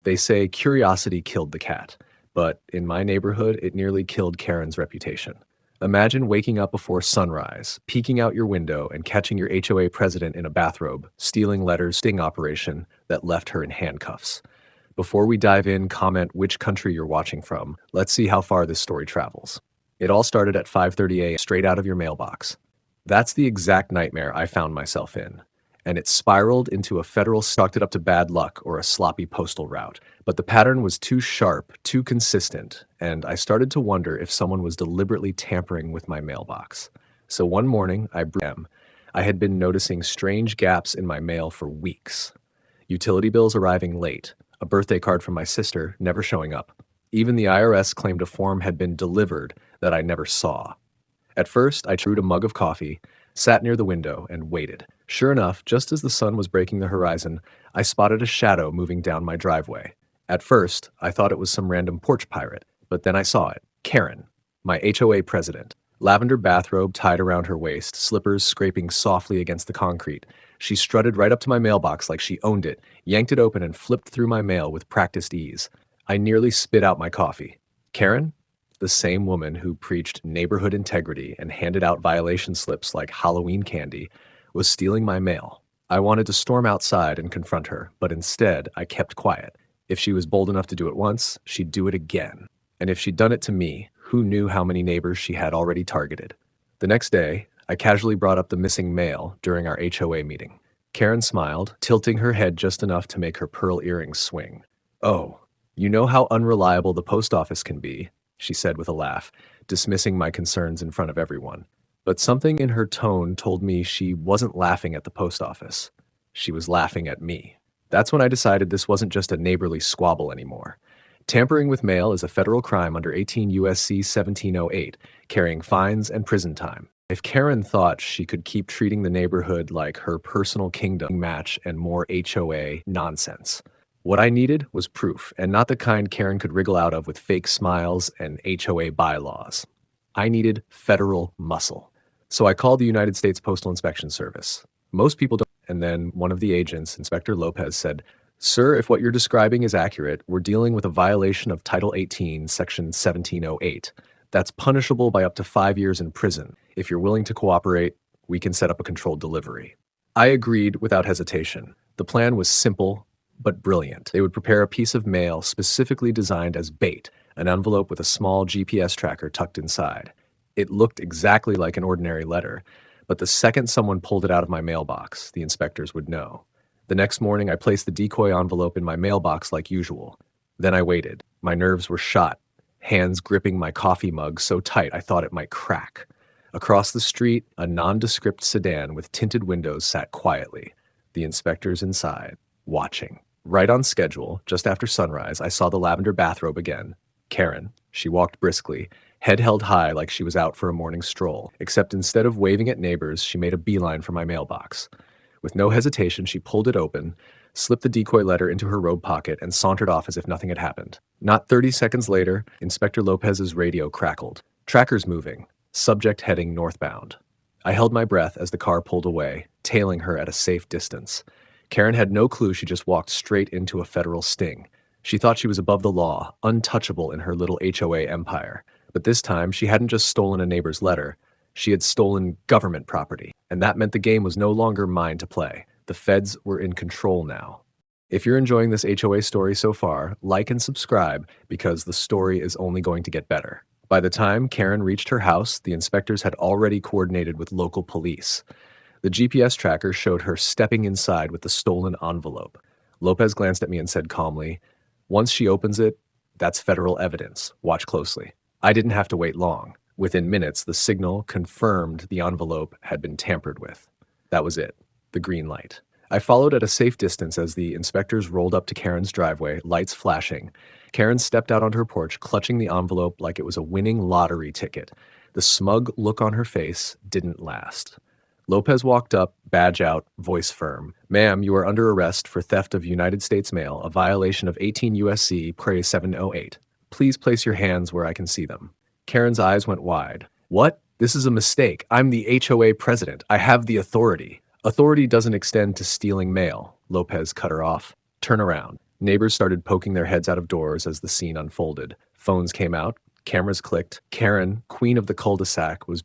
They say curiosity killed the cat, but in my neighborhood, it nearly killed Karen's reputation. Imagine waking up before sunrise, peeking out your window, and catching your HOA president in a bathrobe, stealing letters, sting operation that left her in handcuffs. Before we dive in, comment which country you're watching from. Let's see how far this story travels. It all started at 5:30 a.m. straight out of your mailbox. That's the exact nightmare I found myself in. And it spiraled into a federal, chalked it up to bad luck or a sloppy postal route. But the pattern was too sharp, too consistent, and I started to wonder if someone was deliberately tampering with my mailbox. So one morning, I had been noticing strange gaps in my mail for weeks. Utility bills arriving late, a birthday card from my sister never showing up. Even the IRS claimed a form had been delivered that I never saw. At first, I brewed a mug of coffee, sat near the window, and waited. Sure enough, just as the sun was breaking the horizon, I spotted a shadow moving down my driveway. At first, I thought it was some random porch pirate, but then I saw it. Karen, my HOA president. Lavender bathrobe tied around her waist, slippers scraping softly against the concrete. She strutted right up to my mailbox like she owned it, yanked it open, and flipped through my mail with practiced ease. I nearly spit out my coffee. Karen? The same woman who preached neighborhood integrity and handed out violation slips like Halloween candy, was stealing my mail. I wanted to storm outside and confront her, but instead I kept quiet. If she was bold enough to do it once, she'd do it again. And if she'd done it to me, who knew how many neighbors she had already targeted? The next day, I casually brought up the missing mail during our HOA meeting. Karen smiled, tilting her head just enough to make her pearl earrings swing. "Oh, you know how unreliable the post office can be," she said with a laugh, dismissing my concerns in front of everyone. But something in her tone told me she wasn't laughing at the post office. She was laughing at me. That's when I decided this wasn't just a neighborly squabble anymore. Tampering with mail is a federal crime under 18 U.S.C. 1708, carrying fines and prison time. If Karen thought she could keep treating the neighborhood like her personal kingdom, match and more HOA nonsense. What I needed was proof, and not the kind Karen could wriggle out of with fake smiles and HOA bylaws. I needed federal muscle. So I called the United States Postal Inspection Service. Most people don't. And then one of the agents, Inspector Lopez, said, "Sir, if what you're describing is accurate, we're dealing with a violation of Title 18, Section 1708. That's punishable by up to 5 years in prison. If you're willing to cooperate, we can set up a controlled delivery." I agreed without hesitation. The plan was simple but brilliant. They would prepare a piece of mail specifically designed as bait, an envelope with a small GPS tracker tucked inside. It looked exactly like an ordinary letter, but the second someone pulled it out of my mailbox, the inspectors would know. The next morning, I placed the decoy envelope in my mailbox like usual. Then I waited. My nerves were shot, hands gripping my coffee mug so tight I thought it might crack. Across the street, a nondescript sedan with tinted windows sat quietly. The inspectors inside, watching. Right on schedule, just after sunrise, I saw the lavender bathrobe again. Karen. She walked briskly, head held high like she was out for a morning stroll, except instead of waving at neighbors, she made a beeline for my mailbox. With no hesitation, she pulled it open, slipped the decoy letter into her robe pocket, and sauntered off as if nothing had happened. Not 30 seconds later, Inspector Lopez's radio crackled. "Tracker's moving. Subject heading northbound." I held my breath as the car pulled away, tailing her at a safe distance. Karen had no clue she just walked straight into a federal sting. She thought she was above the law, untouchable in her little HOA empire. But this time, she hadn't just stolen a neighbor's letter. She had stolen government property, and that meant the game was no longer mine to play. The feds were in control now. If you're enjoying this HOA story so far, like and subscribe because the story is only going to get better. By the time Karen reached her house, the inspectors had already coordinated with local police. The GPS tracker showed her stepping inside with the stolen envelope. Lopez glanced at me and said calmly, "Once she opens it, that's federal evidence. Watch closely." I didn't have to wait long. Within minutes, the signal confirmed the envelope had been tampered with. That was it. The green light. I followed at a safe distance as the inspectors rolled up to Karen's driveway, lights flashing. Karen stepped out onto her porch, clutching the envelope like it was a winning lottery ticket. The smug look on her face didn't last. Lopez walked up, badge out, voice firm. "Ma'am, you are under arrest for theft of United States mail, a violation of 18 U.S.C. 708. Please place your hands where I can see them." Karen's eyes went wide. "What? This is a mistake. I'm the HOA president. I have the authority." "Authority doesn't extend to stealing mail," Lopez cut her off. "Turn around." Neighbors started poking their heads out of doors as the scene unfolded. Phones came out, cameras clicked. Karen, queen of the cul-de-sac, was